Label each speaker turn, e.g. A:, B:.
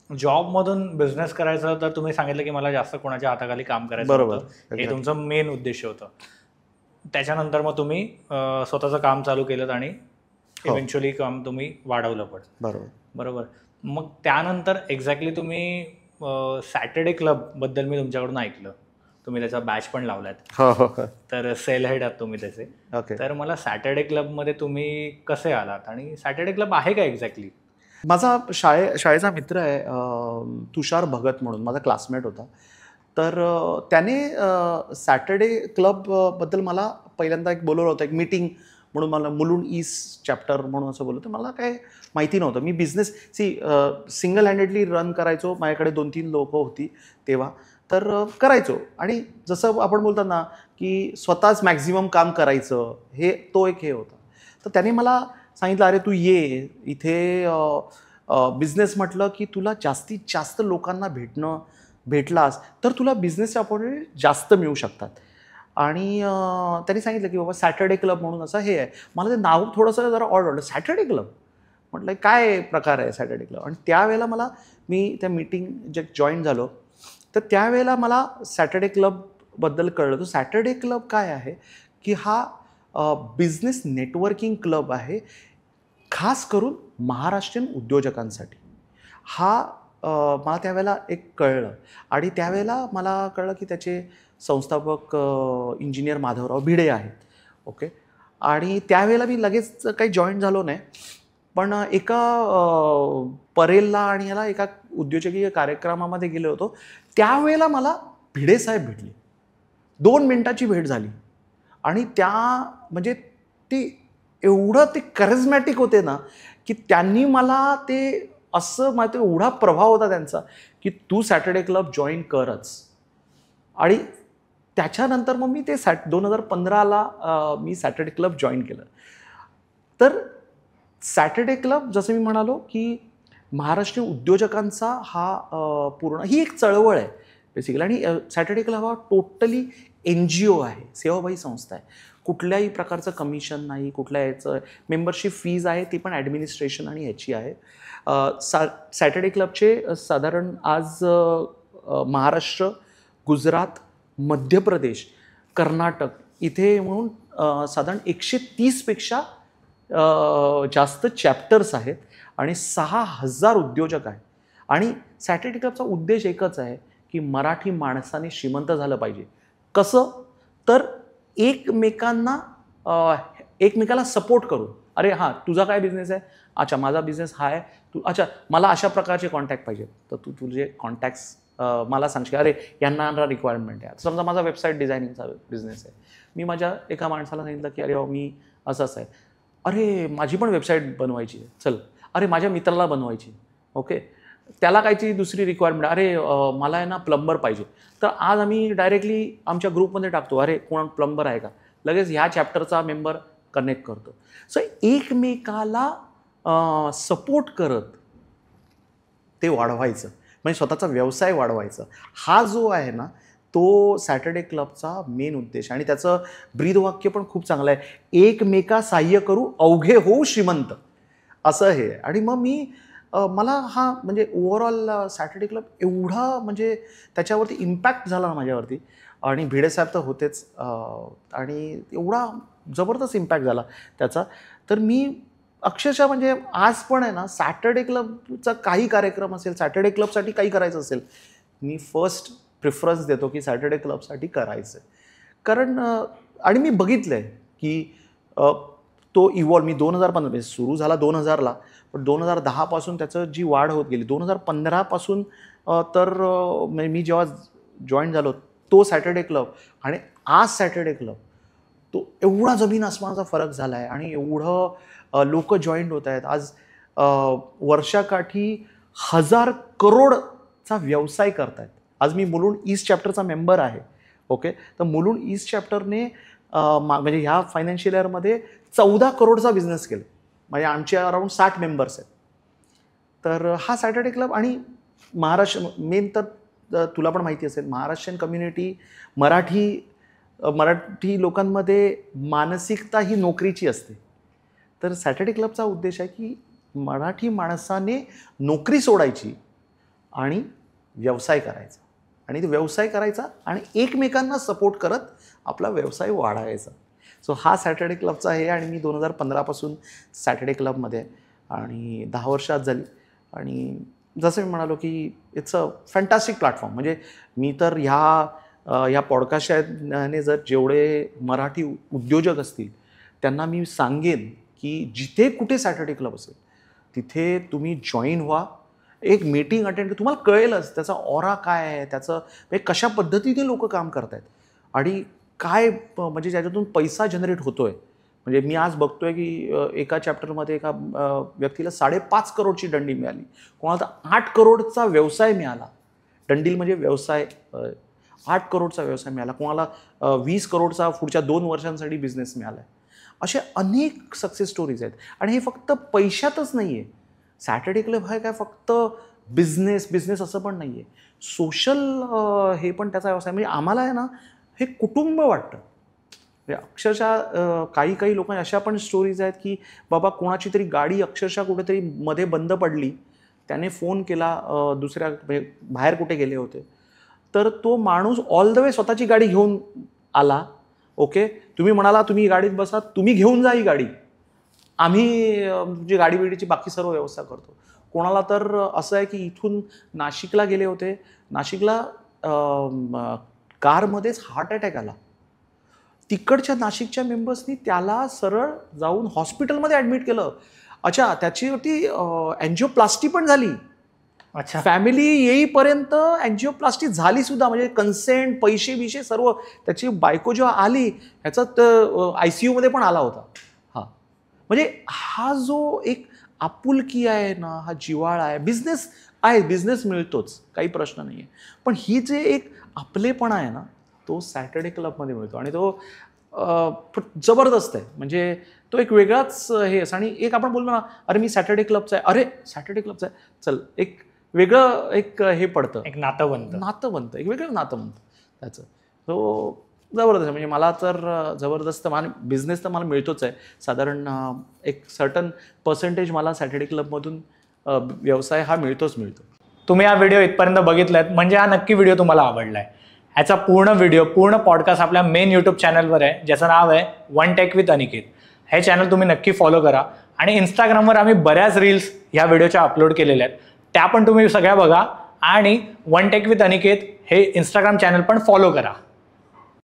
A: जॉबमधून business करायचं तर तुम्ही सांगितलं की मला जास्त कोणाच्या हाताखाली काम करायचं
B: बरोबर,
A: होतं, हे
B: exactly.
A: तुमचं मेन उद्देश होतं. त्याच्यानंतर मग तुम्ही स्वतःचं काम चालू केलं आणि
B: हो.
A: इव्हेंच्युअली काम तुम्ही वाढवलं पण.
B: बरोबर.
A: बरोबर. मग त्यानंतर एक्झॅक्टली तुम्ही सॅटर्डे क्लबबद्दल मी तुमच्याकडून ऐकलं. तुम्ही त्याचा बॅच पण लावलात.
B: हो, हो, हो.
A: तर सेल हेड आहात तुम्ही त्याचे.
B: ओके.
A: तर मला सॅटर्डे क्लबमध्ये तुम्ही कसे आलात आणि सॅटर्डे क्लब आहे का एक्झॅक्टली?
B: माझा शाळेचा मित्र आहे तुषार भगत म्हणून, माझा क्लासमेट होता. तर त्याने सॅटर्डे क्लबबद्दल मला पहिल्यांदा एक बोलवलं होतं, एक मीटिंग म्हणून. मला मुलुंड ईस्ट चॅप्टर म्हणून असं बोललं. तर मला काय माहिती नव्हतं. मी बिझनेस सिंगल हँडेडली रन करायचो. माझ्याकडे 2-3 लोकं होती तेव्हा. तर करायचो. आणि जसं आपण बोलतो ना, की स्वतःच मॅक्झिमम काम करायचं, तो एक हे होता. तर त्याने मला सांगितलं, "अरे तू ये इथे, बिझनेस म्हटलं की तुला जास्तीत जास्त लोकांना भेटलास तर तुला बिझनेसचे अपॉर्च्युनिटी जास्त मिळू शकतात." आणि त्यांनी सांगितलं की बाबा सॅटर्डे क्लब म्हणून असं हे आहे. मला ते नाव थोडंसं जरा ऑड वाटलं. सॅटर्डे क्लब म्हटलं काय प्रकार आहे सॅटर्डे क्लब. आणि त्यावेळेला मी त्या मीटिंग जे जॉईन झालो, तर त्यावेळेला मला सॅटर्डे क्लबबद्दल कळलं. तर सॅटर्डे क्लब काय आहे की हा बिझनेस नेटवर्किंग क्लब आहे, खास करून महाराष्ट्रीयन उद्योजकांसाठी. मला त्यावेळेला एक कळलं. आणि त्यावेळेला मला कळलं की त्याचे संस्थापक इंजिनियर माधवराव भिडे आहेत. ओके. आणि त्यावेळेला मी लगेच काही जॉईन झालो नाही. पण एका परेलला आणि ह्याला एका उद्योजकीय कार्यक्रमामध्ये गेलो होतो. त्यावेळेला मला भिडे साहेब भेटले. 2 मिनिटाची भेट झाली. आणि म्हणजे ते कॅरिझमॅटिक होते ना, की त्यांनी मला ते असं माहिती, एवढा प्रभाव होता त्यांचा, की तू सॅटर्डे क्लब जॉईन करच. आणि त्याच्यानंतर मग मी ते 2015ला मी सॅटर्डे क्लब जॉईन केलं. तर सॅटर्डे क्लब जसं मी म्हणालो, की महाराष्ट्रीयन उद्योजकांचा हा पूर्ण ही एक चळवळ आहे बेसिकली. आणि सॅटर्डे क्लब हा टोटली NGO आहे, सेवाभावी संस्था आहे. कुठल्याही प्रकारचं कमिशन नाही, कुठल्या याचं मेंबरशिप फीज आहे, ती पण ॲडमिनिस्ट्रेशन आणि ह्याची आहे. सॅटर्डे क्लबचे साधारण आज महाराष्ट्र, गुजरात, मध्य प्रदेश, कर्नाटक इथे म्हणून साधारण 130 पेक्षा जास्त चॅप्टर्स आहेत आणि 6,000 उद्योजक आहेत. आणि सॅटर्डे क्लबचा उद्देश एकच आहे की मराठी माणसाने श्रीमंत झालं पाहिजे. कसं? तर एकमेकाला सपोर्ट करून. अरे हां, तुझा काय बिझनेस आहे? अच्छा, माझा बिझनेस हा आहे. अच्छा, मला अशा प्रकारचे कॉन्टॅक्ट पाहिजे. तर तू तुझे कॉन्टॅक्ट्स मला सांगशील. अरे यांना रिक्वायरमेंट आहे. समजा माझा वेबसाईट डिझायनिंगचा बिझनेस आहे. मी माझ्या एका माणसाला सांगितलं की अरे मी असं आहे. अरे माझी पण वेबसाईट बनवायची आहे. चल. अरे माझ्या मित्राला बनवायची. ओके. त्याला कायची दुसरी रिक्वायरमेंट. अरे मला आहे ना प्लंबर पाहिजे. तर आज आम्ही डायरेक्टली आमच्या ग्रुपमध्ये टाकतो, अरे कोण प्लंबर आहे का? लगेच ह्या चॅप्टरचा मेंबर कनेक्ट करतो. सो एकमेकाला सपोर्ट करत ते वाढवायचं, म्हणजे स्वतःचा व्यवसाय वाढवायचा. हा जो आहे ना, तो सॅटर्डे क्लबचा मेन उद्देश. आणि त्याचं ब्रीदवाक्य पण खूप चांगलं आहे. एकमेका सहाय्य करू, अवघे होऊ श्रीमंत, असं हे. आणि मग मला हा म्हणजे ओव्हरऑल सॅटर्डे क्लब एवढा म्हणजे त्याच्यावरती इम्पॅक्ट झाला ना माझ्यावरती. आणि भिडे साहेब तर होतेच. आणि एवढा जबरदस्त इम्पॅक्ट झाला त्याचा. तर मी अक्षरशः म्हणजे आज पण आहे ना, सॅटर्डे क्लबचा काही कार्यक्रम असेल, सॅटर्डे क्लबसाठी काही करायचं असेल, मी फर्स्ट प्रिफरन्स देतो की सॅटर्डे क्लबसाठी करायचं. कारण आणि मी बघितलं आहे की तो इव्हॉल्व. मी 2015 म्हणजे सुरू झाला 2000ला, पण 2010 पासून त्याचं जी वाढ होत गेली. 2015 पासून तर म्हणजे मी जेव्हा जॉईन झालो तो सॅटर्डे क्लब आणि आज सॅटर्डे क्लब, तो एवढा जमीन आसमानाचा फरक झाला आहे. आणि एवढं लोक जॉईंट होत आहेत. आज वर्षाकाठी 1000 करोडचा व्यवसाय करत आहेत. आज मी मुलुंड ईस्ट चॅप्टरचा मेंबर आहे. ओके. तर मुलुंड ईस्ट चॅप्टरने म्हणजे ह्या फायनान्शियल इयरमध्ये 14 करोडचा बिझनेस केला. म्हणजे आमचे अराउंड 60 मेंबर्स आहेत. तर हा सॅटर्डे क्लब. आणि महाराष्ट्र मेन तर तुला पण माहिती असेल, महाराष्ट्रीयन कम्युनिटी, मराठी लोकांमध्ये मानसिकता ही नोकरीची असते. तर सॅटर्डे क्लबचा उद्देश आहे की मराठी माणसाने नोकरी सोडायची आणि व्यवसाय करायचा, आणि तो व्यवसाय करायचा आणि एकमेकांना सपोर्ट करत आपला व्यवसाय वाढायचा. सो हा सॅटर्डे क्लबचा आहे आणि मी 2015 सॅटर्डे क्लबमध्ये आहे आणि 10 वर्ष आज झाली. आणि जसं मी म्हणालो की इट्स अ फॅन्टॅस्टिक प्लॅटफॉर्म. म्हणजे मी तर ह्या पॉडकास्टने जर जेवढे मराठी उद्योजक असतील त्यांना मी सांगेन की जिथे कुठे सॅटर्डे क्लब असेल तिथे तुम्ही जॉईन व्हा, एक मीटिंग अटेंड, तुम्हाला कळेलच त्याचा ऑरा काय आहे, त्याचं म्हणजे कशा पद्धतीने लोक काम करत आहेत आणि काय म्हणजे ज्याच्यातून पैसा जनरेट होतोय. म्हणजे मी आज बघतोय की एका चॅप्टरमध्ये एका व्यक्तीला 5.5 करोडची दंडी मिळाली, कोणाला तर 8 करोडचा व्यवसाय मिळाला. दंडील म्हणजे व्यवसाय, 8 करोडचा व्यवसाय मिळाला, कोणाला 20 करोडचा पुढच्या 2 वर्षांसाठी बिझनेस मिळाला आहे. असे अनेक सक्सेस स्टोरीज आहेत. आणि हे फक्त पैशातच नाही आहे. सॅटर्डे क्लब हा काय फक्त बिझनेस असं पण नाही आहे, सोशल हे पण त्याचा व्यवसाय. म्हणजे आम्हाला आहे ना हे कुटुंब वाटतं. म्हणजे अक्षरशः काही लोक अशा पण स्टोरीज आहेत की बाबा कोणाची तरी गाडी अक्षरशः कुठेतरी मध्ये बंद पडली, त्याने फोन केला, दुसऱ्या म्हणजे बाहेर कुठे गेले होते, तर तो माणूस ऑल द वे स्वतःची गाडी घेऊन आला. ओके, तुम्ही म्हणाला तुम्ही गाडीत बसा, तुम्ही घेऊन जा ही गाडी, आम्ही जी गाडी बिडीची बाकी सर्व व्यवस्था करतो. कोणाला तर असं आहे की इथून नाशिकला गेले होते, नाशिकला कारमध्येच हार्ट अटॅक आला, तिकडच्या नाशिकच्या मेंबर्सनी त्याला सरळ जाऊन हॉस्पिटलमध्ये ॲडमिट केलं. अच्छा, त्याच्यावरती अँजिओप्लास्टी पण झाली.
A: अच्छा,
B: फॅमिली येईपर्यंत अँजिओप्लास्टी झाली सुद्धा, म्हणजे कन्सेंट, पैसे बिशे सर्व. त्याची बायको जेव्हा आली ह्याचा ICU मध्ये पण आला होता. हा म्हणजे हा जो एक आपुलकी आहे ना, हा जिव्हाळा आहे. बिझनेस आहे, बिझनेस मिळतोच, काही प्रश्न नाही आहे, पण ही जे एक आपलेपणा आहे ना तो सॅटर्डे क्लबमध्ये मिळतो आणि तो जबरदस्त आहे. म्हणजे तो एक वेगळाच हे असं. आणि एक आपण बोललो ना, अरे मी सॅटर्डे क्लबचा आहे, अरे सॅटर्डे क्लबचा आहे, चल एक वेगळं एक हे पडतं,
A: एक नातं बनतं,
B: एक वेगळं नातं बनतं त्याचं. तो जबरदस्त आहे. म्हणजे मला तर जबरदस्त बिझनेस तर मला मिळतोच आहे. साधारण एक सर्टन पर्सेंटेज मला सॅटर्डे क्लबमधून व्यवसाय हा मिळतो.
A: तुम्ही हा व्हिडिओ इथपर्यंत बघितलात म्हणजे हा नक्की व्हिडिओ तुम्हाला आवडलाय. ह्याचा पूर्ण पॉडकास्ट आपल्या मेन यूट्यूब चॅनलवर आहे, ज्याचं नाव आहे वन टेक विथ अनिकेत. हे चॅनल तुम्ही नक्की फॉलो करा. आणि इंस्टाग्रामवर आम्ही बऱ्याच रील्स ह्या व्हिडिओच्या अपलोड केलेल्या आहेत, त्या पण तुम्ही सगळ्या बघा. आणि वन टेक विथ अनिकेत हे इंस्टाग्राम चॅनल पण फॉलो करा.